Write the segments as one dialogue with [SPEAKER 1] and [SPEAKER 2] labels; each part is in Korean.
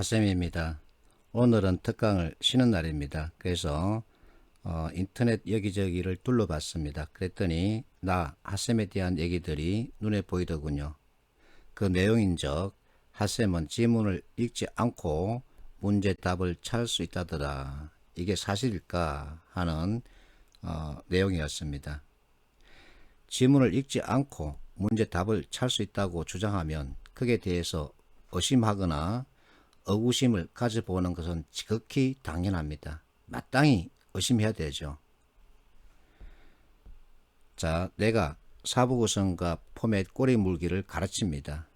[SPEAKER 1] 하쌤입니다. 오늘은 특강을 쉬는 날입니다. 그래서 인터넷 여기저기를 둘러봤습니다. 그랬더니 나 하쌤에 대한 얘기들이 눈에 보이더군요. 그 내용인즉 하쌤은 지문을 읽지 않고 문제 답을 찾을 수 있다더라. 이게 사실일까 하는 내용이었습니다. 지문을 읽지 않고 문제 답을 찾을 수 있다고 주장하면 그에 대해서 의심하거나 의구심을 가져보는 것은 지극히 당연합니다. 마땅히 의심해야 되죠. 자, 내가 사부구성과 포맷 꼬리 물기를 가르칩니다.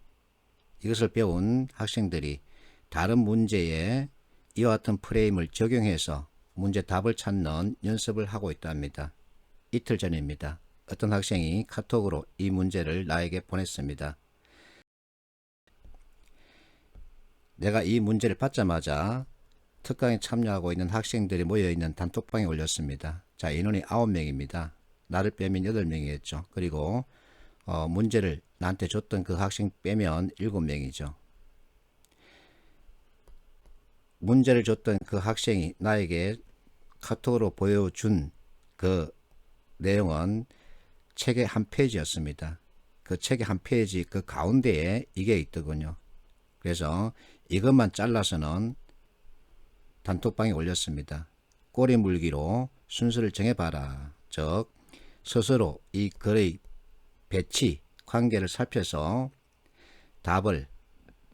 [SPEAKER 1] 이것을 배운 학생들이 다른 문제에 이와 같은 프레임을 적용해서 문제 답을 찾는 연습을 하고 있답니다. 이틀 전입니다. 어떤 학생이 카톡으로 이 문제를 나에게 보냈습니다. 내가 이 문제를 받자마자 특강에 참여하고 있는 학생들이 모여있는 단톡방에 올렸습니다. 자, 인원이 9명입니다. 나를 빼면 8명이겠죠. 그리고 문제를 나한테 줬던 그 학생 빼면 7명이죠. 문제를 줬던 그 학생이 나에게 카톡으로 보여준 그 내용은 책의 한 페이지였습니다. 그 책의 한 페이지 그 가운데에 이게 있더군요. 그래서 이것만 잘라서는 단톡방에 올렸습니다. 꼬리 물기로 순서를 정해봐라. 즉 스스로 이 글의 배치, 관계를 살펴서 답을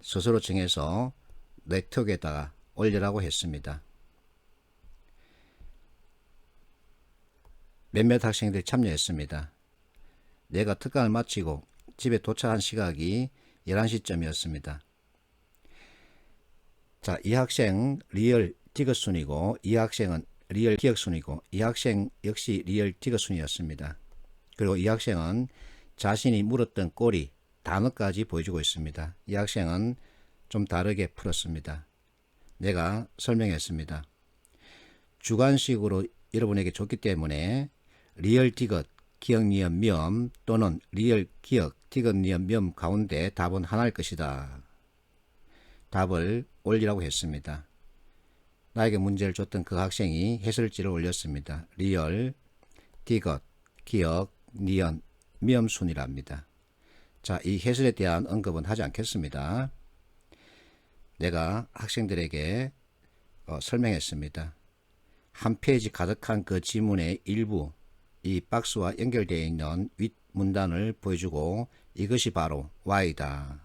[SPEAKER 1] 스스로 정해서 네트워크에다가 올리라고 했습니다. 몇몇 학생들이 참여했습니다. 내가 특강을 마치고 집에 도착한 시각이 11시쯤이었습니다. 자, 이 학생 리얼 디귿순이고 이 학생은 리얼 기억순이고 이 학생 역시 리얼 디귿순이었습니다. 그리고 이 학생은 자신이 물었던 꼬리 단어까지 보여주고 있습니다. 이 학생은 좀 다르게 풀었습니다. 내가 설명했습니다. 주관식으로 여러분에게 줬기 때문에 리얼 디귿 기억 니은 미음 또는 리얼 기억 디귿 니은 미음 가운데 답은 하나일 것이다. 답을 올리라고 했습니다. 나에게 문제를 줬던 그 학생이 해설지를 올렸습니다. 리얼, 디귿, 기억, 니은, 미음순이랍니다. 자, 이 해설에 대한 언급은 하지 않겠습니다. 내가 학생들에게 설명했습니다. 한 페이지 가득한 그 지문의 일부, 이 박스와 연결되어 있는 윗 문단을 보여주고 이것이 바로 Y다.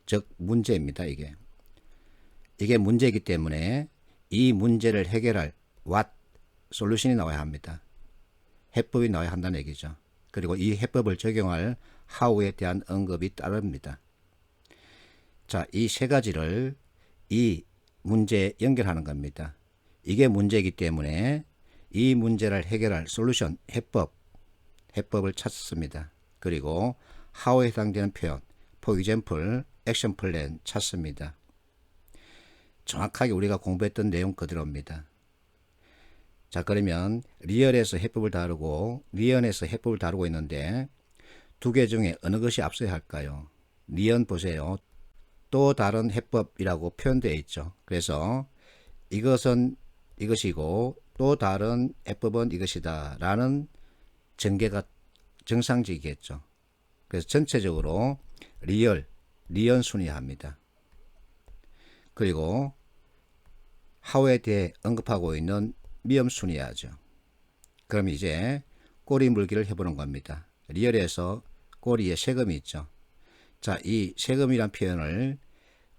[SPEAKER 1] 즉 문제입니다. 이게 문제이기 때문에 이 문제를 해결할 what, 솔루션이 나와야 합니다. 해법이 나와야 한다는 얘기죠. 그리고 이 해법을 적용할 how에 대한 언급이 따릅니다. 자, 이 세 가지를 이 문제에 연결하는 겁니다. 이게 문제이기 때문에 이 문제를 해결할 솔루션, 해법을 찾습니다. 그리고 how에 해당되는 표현, for example, 액션 플랜 찾습니다. 정확하게 우리가 공부했던 내용 그대로입니다. 자, 그러면 리얼에서 해법을 다루고 리언에서 해법을 다루고 있는데 두 개 중에 어느 것이 앞서야 할까요? 리언 보세요. 또 다른 해법이라고 표현되어 있죠. 그래서 이것은 이것이고 또 다른 해법은 이것이다 라는 전개가 정상적이겠죠. 그래서 전체적으로 리언 순위합니다. 그리고 how에 대해 언급하고 있는 미음 순위하죠. 그럼 이제 꼬리 물기를 해보는 겁니다. 리얼에서 꼬리에 세금이 있죠. 자, 이 세금이란 표현을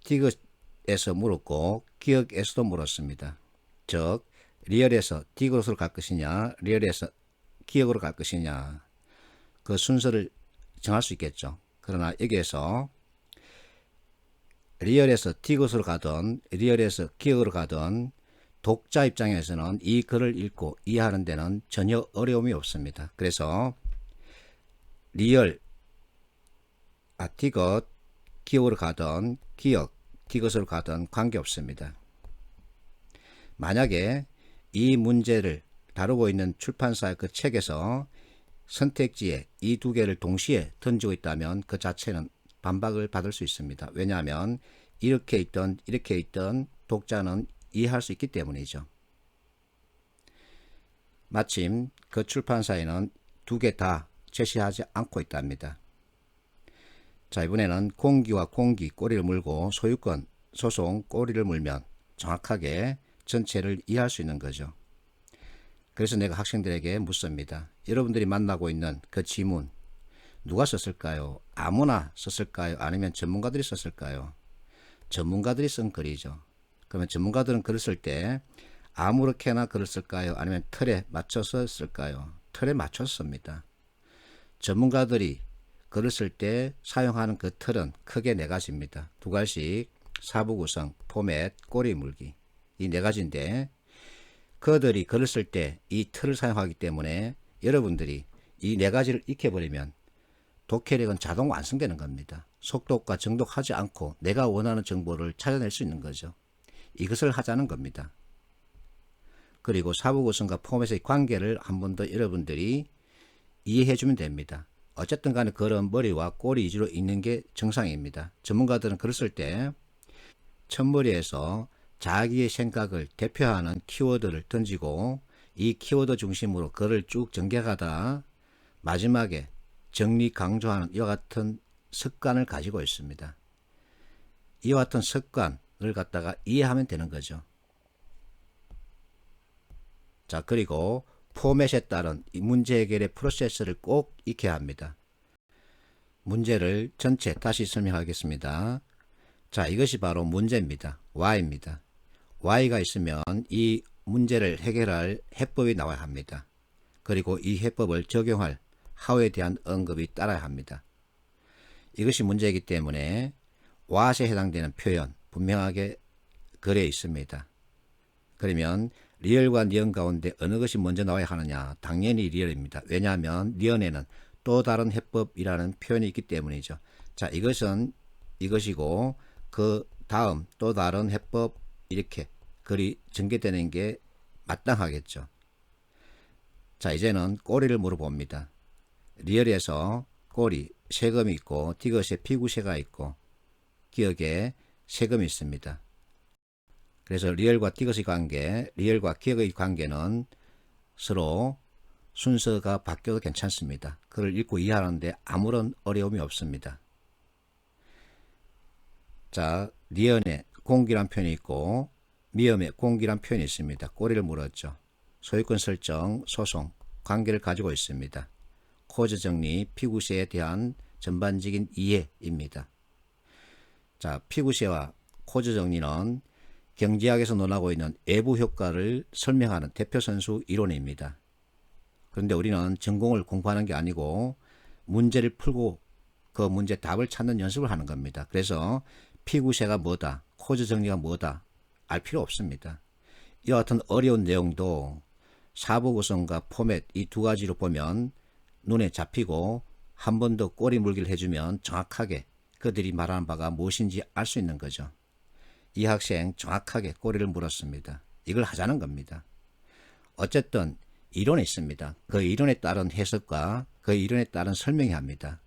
[SPEAKER 1] 디귿에서 물었고 기억에서도 물었습니다. 즉 리얼에서 디귿으로 갈 것이냐 리얼에서 기억으로 갈 것이냐 그 순서를 정할 수 있겠죠. 그러나 여기에서 리얼에서 디귿으로 가든 리얼에서 기억으로 가든 독자 입장에서는 이 글을 읽고 이해하는 데는 전혀 어려움이 없습니다. 그래서 디귿 기억으로 가든 기억 디귿으로 가든 관계없습니다. 만약에 이 문제를 다루고 있는 출판사의 그 책에서 선택지에 이 두 개를 동시에 던지고 있다면 그 자체는 반박을 받을 수 있습니다. 왜냐하면 이렇게 있던 독자는 이해할 수 있기 때문이죠. 마침 그 출판사에는 두 개 다 제시하지 않고 있답니다. 자, 이번에는 공기와 공기 꼬리를 물고 소유권 소송 꼬리를 물면 정확하게 전체를 이해할 수 있는 거죠. 그래서 내가 학생들에게 묻습니다. 여러분들이 만나고 있는 그 지문 누가 썼을까요? 아무나 썼을까요? 아니면 전문가들이 썼을까요? 전문가들이 쓴 글이죠. 그러면 전문가들은 글을 쓸 때 아무렇게나 글을 쓸까요? 아니면 틀에 맞춰서 쓸까요? 틀에 맞춰서 씁니다. 전문가들이 글을 쓸 때 사용하는 그 틀은 크게 네 가지입니다. 두 가지, 사부 구성, 포맷, 꼬리 물기. 이 네 가지인데 그들이 글을 쓸 때 이 틀을 사용하기 때문에 여러분들이 이 네 가지를 익혀버리면 독해력은 자동 완성되는 겁니다. 속독과 정독하지 않고 내가 원하는 정보를 찾아낼 수 있는 거죠. 이것을 하자는 겁니다. 그리고 사부 구성과 포맷의 관계를 한 번 더 여러분들이 이해해 주면 됩니다. 어쨌든 간에 글은 머리와 꼬리 위주로 읽는 게 정상입니다. 전문가들은 글을 쓸 때 첫머리에서 자기의 생각을 대표하는 키워드를 던지고 이 키워드 중심으로 글을 쭉 전개하다 마지막에 정리 강조하는 이와 같은 습관을 가지고 있습니다. 이와 같은 습관을 갖다가 이해하면 되는 거죠. 자, 그리고 포맷에 따른 이 문제 해결의 프로세스를 꼭 익혀야 합니다. 문제를 전체 다시 설명하겠습니다. 자, 이것이 바로 문제입니다. Y입니다. Y가 있으면 이 문제를 해결할 해법이 나와야 합니다. 그리고 이 해법을 적용할 How에 대한 언급이 따라야 합니다. 이것이 문제이기 때문에 what에 해당되는 표현 분명하게 글에 있습니다. 그러면 리얼과 니언 가운데 어느 것이 먼저 나와야 하느냐? 당연히 리얼입니다. 왜냐하면 니언에는 또 다른 해법이라는 표현이 있기 때문이죠. 자, 이것은 이것이고 그 다음 또 다른 해법 이렇게 글이 전개되는 게 마땅하겠죠. 자, 이제는 꼬리를 물어봅니다. 리얼에서 꼬리, 세금이 있고 디귿에 피구새가 있고 기역에 세금이 있습니다. 그래서 리얼과 디귿의 관계, 리얼과 기역의 관계는 서로 순서가 바뀌어도 괜찮습니다. 그걸 읽고 이해하는데 아무런 어려움이 없습니다. 자, 니언에 공기란 표현이 있고 미음에 공기란 표현이 있습니다. 꼬리를 물었죠. 소유권 설정, 소송, 관계를 가지고 있습니다. 코즈 정리, 피구새에 대한 전반적인 이해입니다. 자, 피구새와 코즈 정리는 경제학에서 논하고 있는 외부 효과를 설명하는 대표선수 이론입니다. 그런데 우리는 전공을 공부하는 게 아니고 문제를 풀고 그 문제 답을 찾는 연습을 하는 겁니다. 그래서 피구새가 뭐다, 코즈 정리가 뭐다 알 필요 없습니다. 이와 같은 어려운 내용도 사부 구성과 포맷 이 두 가지로 보면 눈에 잡히고 한 번 더 꼬리 물기를 해주면 정확하게 그들이 말하는 바가 무엇인지 알 수 있는 거죠. 이 학생 정확하게 꼬리를 물었습니다. 이걸 하자는 겁니다. 어쨌든 이론이 있습니다. 그 이론에 따른 해석과 그 이론에 따른 설명이 합니다.